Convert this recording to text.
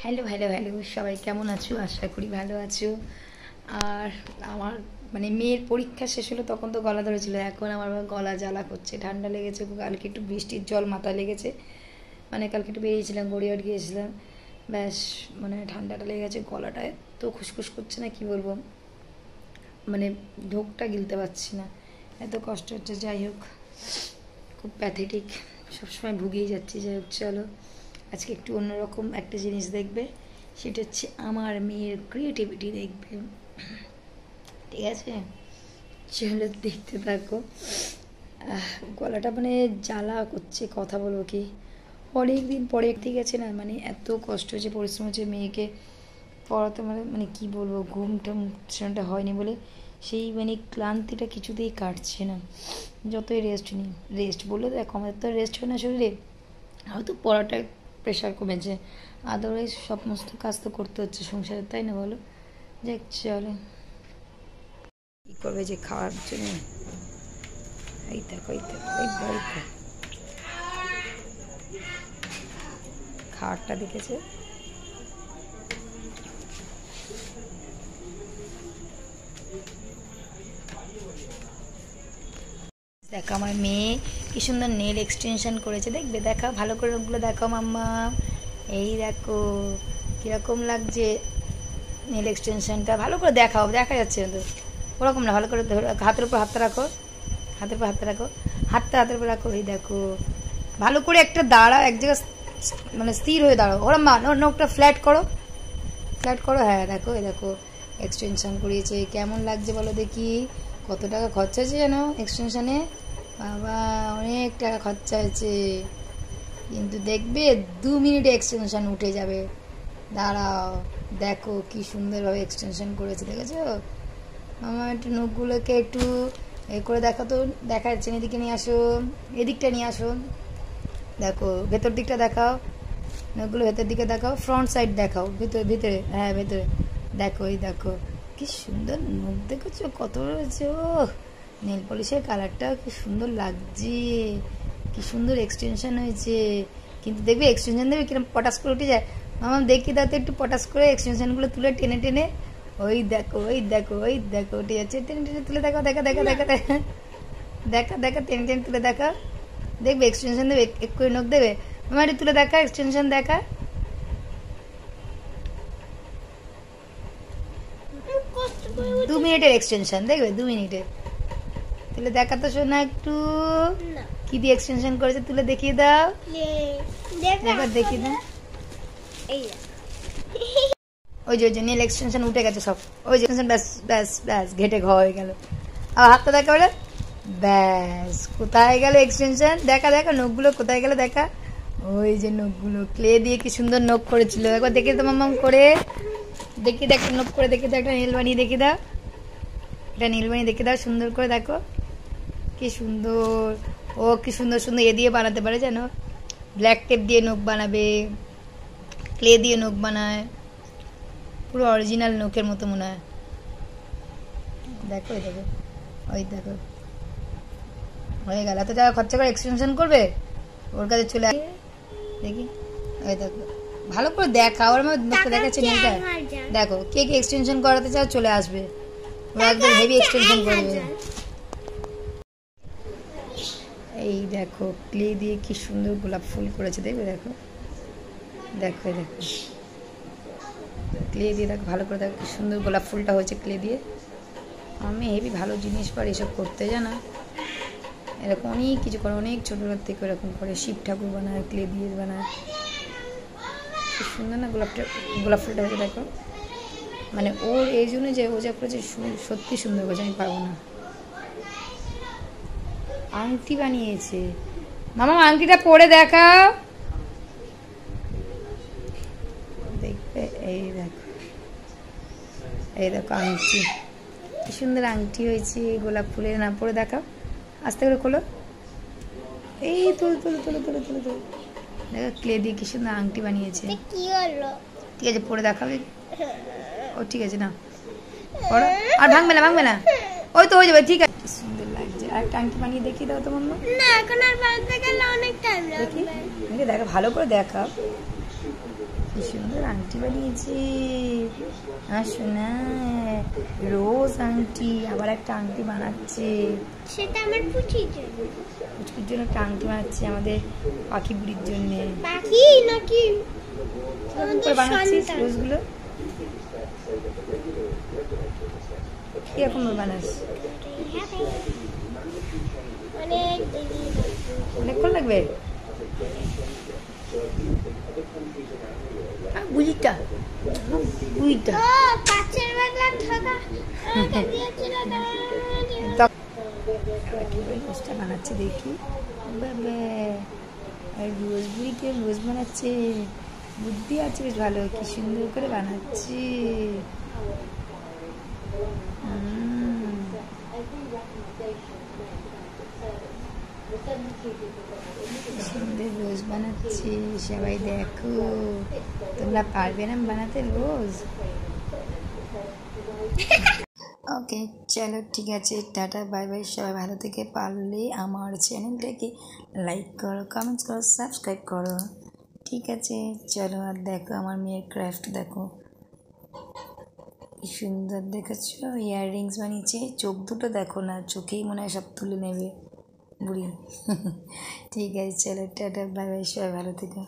Hello hello hello সবাই কেমন আছো? আশা করি ভালো আছো। আর আমার মানে মেয়ের পরীক্ষা শেষ হলো তখন তো গলা ধরেছিল, এখন আমার গলা জ্বালা করছে, ঠান্ডা লেগেছে, কালকে একটু বৃষ্টির জল মাথায় লেগেছে, মানে কালকে একটু বেরিয়েছিলাম, গড়িয়াহাট গিয়েছিলাম, ব্যাস মানে ঠান্ডাটা লেগে গেছে, গলাটায় তো খুসখুস করছে না, কি বলবো, মানে ঢোকটা গিলতে পারছি না, এত কষ্ট হচ্ছে। যাই হোক, খুব প্যাথেটিক, সবসময় ভুগিয়ে যাচ্ছি। যাই হোক, চলো আজকে একটু অন্যরকম একটা জিনিস দেখবে, সেটা হচ্ছে আমার মেয়ের ক্রিয়েটিভিটি দেখবে, ঠিক আছে? চলো দেখতে থাকো। গলাটা মানে জ্বালা করছে, কথা বলবো কি, অনেক দিন পরে ঠিক আছে না, মানে এত কষ্ট হচ্ছে, পরিশ্রম হচ্ছে মেয়েকে পড়াতে, মানে মানে কী বলবো, ঘুমটা সেটা হয়নি বলে সেই মানে ক্লান্তিটা কিছুতেই কাটছে না, যতই রেস্ট নিই। রেস্ট বললে দেখো আমাদের তো রেস্ট হয় না শরীরে, হয়তো পড়াটায় প্রেশার কমেছে, আদারওয়াইজ সমস্ত কাজ তো করতে হচ্ছে সংসারে, তাই না বলো? যে চলে কী করবে যে খাওয়ার জন্য, এই দেখো এই দেখো এই দেখো খাওয়ারটা দেখেছে, দেখো আমার মেয়ে কি সুন্দর নেল এক্সটেনশন করেছে, দেখবে, দেখা ভালো করে ওগুলো দেখো মাম্মা, এই দেখো কীরকম লাগছে নেল এক্সটেনশনটা, ভালো করে দেখাও, দেখা যাচ্ছে তো ওরকম না, ভালো করে হাতের উপর হাতটা রাখো, হাতের উপর হাতটা রাখো, হাতের উপর রাখো, এই দেখো ভালো করে একটা দাঁড়াও এক জায়গায়, মানে স্থির হয়ে দাঁড়াও, ওরম মা নোকটা ফ্ল্যাট করো, ফ্ল্যাট করো, হ্যাঁ দেখো এই দেখো এক্সটেনশন করিয়েছে, কেমন লাগছে বলো দেখি, কত টাকা খরচা হয়েছে যেন এক্সটেনশনে, বাবা অনেক টাকা খরচা হয়েছে, কিন্তু দেখবে 2 মিনিটে এক্সটেনশন উঠে যাবে, দাঁড়াও দেখো কি সুন্দরভাবে এক্সটেনশন করেছে, দেখেছো? আমার একটু নখগুলোকে একটু এ করে দেখো তো, দেখা যাচ্ছে এদিকে নিয়ে আসো, এদিকটা নিয়ে আসো, দেখো ভেতর দিকটা দেখাও, নখগুলো ভেতর দিকে দেখাও, ফ্রন্ট সাইড দেখাও, ভিতরে ভিতরে, হ্যাঁ ভেতরে দেখো, এই দেখো কি সুন্দর নখ, দেখেছো কত রয়েছে, ও নেল পলিশের কালারটাও কি সুন্দর লাগছে, কি সুন্দর এক্সটেনশন হয়েছে, কিন্তু দেখবে এক্সটেনশন দেবে কিরকম পটাশ করে উঠে যায়, আমার দেখি তাতে একটু পটাশ করে এক্সটেনশনগুলো তুলে টেনে টেনে, ওই দেখো ওই দেখো ওই দেখো উঠে যাচ্ছে, টেনে টেনে তুলে দেখো, দেখা দেখা দেখা দেখা দেখা দেখা টেনে টেনে তুলে দেখা, দেখবে এক্সটেনশন দেবে, এক করে নখ দেবে, আমার একটু তুলে দেখা এক্সটেনশন দেখা, 2 মিনিটের এক্সটেনশন দেখবে, 2 মিনিটের, তুলে দেখা তো শোনা একটু, কি দিয়ে এক্সটেনশন করেছে তুলে দেখিয়ে দাও, দেখো দেখিয়ে দাও, ওই যে নেল এক্সটেনশন উঠে গেছে সব, ওই যে ব্যাস ব্যাস ব্যাস ঘেটে ঘ হয়ে গেল, আর হাতটা দেখা বলে, ব্যাস কোথায় গেল এক্সটেনশন, দেখা দেখা নখগুলো কোথায় গেল দেখা, ওই যে নখগুলো ক্লে দিয়ে কি সুন্দর নখ করেছিল, একবার দেখে তো মাম্মাম করে দেখি, দেখ নখ করে দেখি দাও, একটা নীল বানিয়ে দেখে দাও, একটা নীল বানিয়ে দেখে দাও সুন্দর করে, দেখো কি সুন্দর, ও কি সুন্দর সুন্দর এ দিয়ে বানাতে পারে জানো, ব্ল্যাক টেপ দিয়ে নখ বানাবে, ক্লে দিয়ে নখ বানায়, পুরো অরিজিনাল নখের মতো মনে হয়, দেখো ওই দেখো ওই দেখো হয়ে গেল, এত টাকা খরচা করে এক্সটেনশন করবে, ওর কাছে চলে দেখি, ওই দেখো ভালো করে দেখা, ওর মধ্যে দেখাচ্ছে নেলটা, দেখো কে কে এক্সটেনশন করাতে চাও চলে আসবে, ওরা একদম হেভি এক্সটেনশন করবে, এই দেখো ক্লে দিয়ে কি সুন্দর গোলাপ ফুল করেছে, দেখবে দেখো দেখো দেখো ক্লে দিয়ে দেখো ভালো করে দেখো কি সুন্দর গোলাপ ফুলটা হয়েছে ক্লে দিয়ে, আমি হেভি ভালো জিনিস পারি এসব করতে, জানা এরকম অনেক কিছু করে, অনেক ছোটোবেলার থেকে এরকম করে, শিব ঠাকুর বানায় ক্লে দিয়ে বানায়, খুব সুন্দর না গোলাপ ফুলটা হয়েছে দেখো, মানে ওর এই জন্য যে ও যা করেছে সত্যি সুন্দর করেছে, আমি পারবো না, আংটি বানিয়েছে, মামা আংটিটা পরে দেখা, দেখবে এই দেখো, এই দেখো আংটি কি সুন্দর আংটি হয়েছে গোলাপ ফুলের, না পরে দেখাও, আস্তে করে খোলো, এই তুল তুল তুলো তুলো তুলো তুলো, দেখো ক্লে দিয়ে কি সুন্দর আংটি বানিয়েছে, ঠিক আছে পরে দেখাবে, ও ঠিক আছে না পড়ো, আর ভাঙবে না ভাঙবে না, ওই তো হয়ে যাবে, ঠিক আছে, সুন্দর লাগছে, আর একটা আংটি বানিয়ে দেখিয়ে দাও তোমার না, এখন আর বানাতে গেলে অনেক টাইম লাগবে, দেখো ভালো করে দেখাও, কি সুন্দর আংটি বানিয়েছে আমার সোনা, রোজ আংটি। আবার একটা আংটি বানাচ্ছে, সেটা আমার পুচির জন্য। পুচকির জন্য একটা আংটি বানাচ্ছে আমাদের পাখি বুড়ির জন্য। পাখি নাকি বানাচ্ছিস রোজগুলো? কিরকম বানাস? অনেকক্ষণ লাগবে। বুঝিটা বুঝিটা বানাচ্ছে দেখি। বাবা রোজ বুড়িকে রোজ বানাচ্ছে, বুদ্ধি আছে বেশ ভালো, কি সুন্দর করে বানাচ্ছে। সুন্দর রোজ বানাচ্ছে, সবাই দেখো। তোমরা পারবে না বানাতে রোজ? ওকে চলো ঠিক আছে, টাটা বাই বাই। সবাই ভালো থেকে, পারলে আমার চ্যানেলটাকে লাইক করো, কমেন্টস করো, সাবস্ক্রাইব করো। ঠিক আছে চলো। আর দেখো আমার মেয়ের ক্রাফট দেখো, কি সুন্দর দেখেছো। ইয়াররিংস বানিয়েছে, চোখ দুটো দেখো না, চোখেই মনে হয় সব তুলে নেবে বুড়ি। ঠিক আছে চলো টাটা বাই বাই, সবাই ভালো থেকো।